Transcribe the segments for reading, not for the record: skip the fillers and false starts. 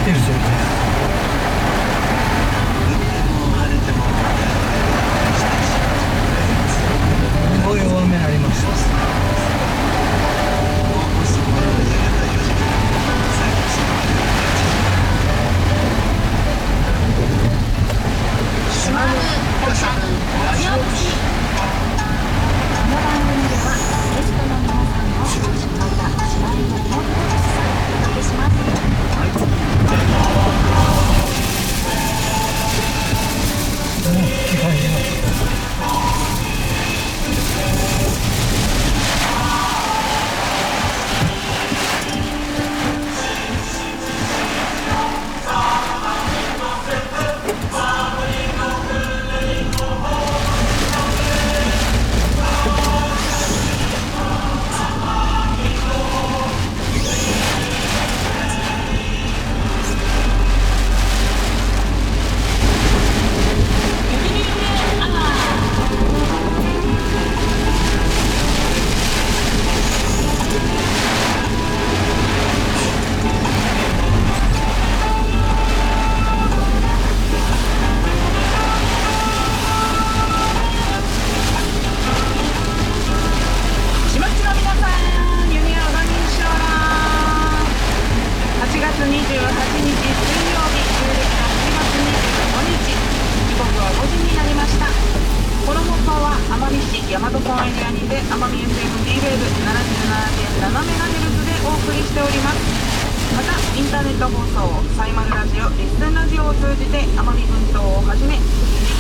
てる状態。すごい大雨になりました。島根放射ラジオ節。この番組ではゲストの皆さんのまた芝居のコンテンツをお届けします。機械が大和村エリアにて奄美 FM D ウェーブ 77.7MHz でお送りしております。またインターネット放送サイマルラジオリッスンラジオを通じて奄美群島をはじめ日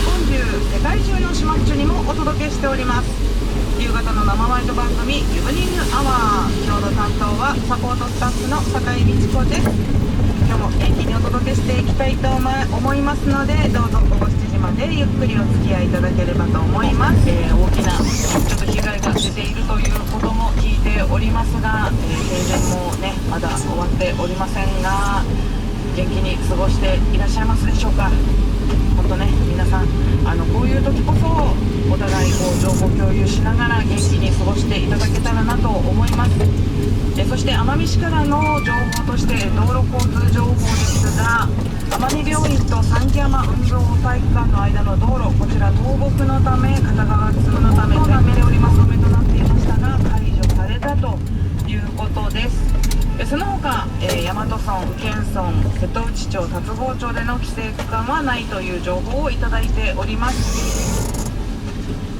本中世界中の島っちゅにもお届けしております。夕方の生ワイド番組イブニングアワー、今日の担当はサポートスタッフの酒井美智子です。今日も元気にお届けしていきたいと思いますので、どうぞ午後7時までゆっくりお付き合いいただければと思います。大きなちょっと被害が出ているということも聞いておりますが、停電もねまだ終わっておりませんが、元気に過ごしていらっしゃいますでしょうか。本当ね、皆さんこういう時こそお互い情報共有しながら元気に過ごしていただけたらなと思います。そして奄美市からの情報として道路交通情報ですが、奄美病院と三木山運動体育館の間の道路、こちら倒木のため片側通のため全面でおります止めとなっていましたが解除されたということです。その他、大和村、県村、瀬戸内町、龍郷町での規制区間はないという情報をいただいております。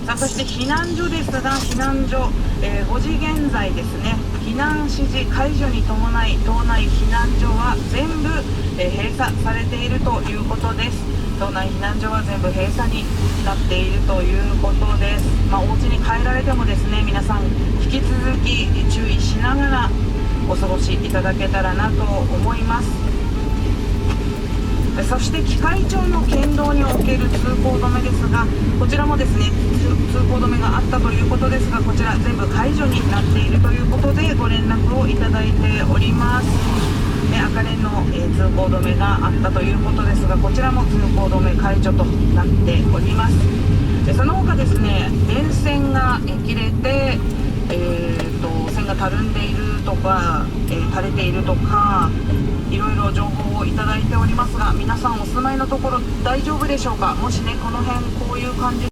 さあ、そして避難所ですが、避難所、5時現在ですね、避難指示解除に伴い島内避難所は全部、閉鎖されているということです。島内避難所は全部閉鎖になっているということです。お家に帰られてもですね、皆さん引き続き注意しながらお過ごしいただけたらなと思います。そして機械町の県道における通行止めですが、こちらもですね通行止めがあったということですが、こちら全部解除になっているということでご連絡をいただいております。赤レンの、通行止めがあったということですが、こちらも通行止め解除となっております。その他ですね、電線が切れて、線がたるんでいるとか、垂れているとか、いろいろ情報をいただいておりますが、皆さんお住まいのところ大丈夫でしょうか。もしねこの辺こういう感じ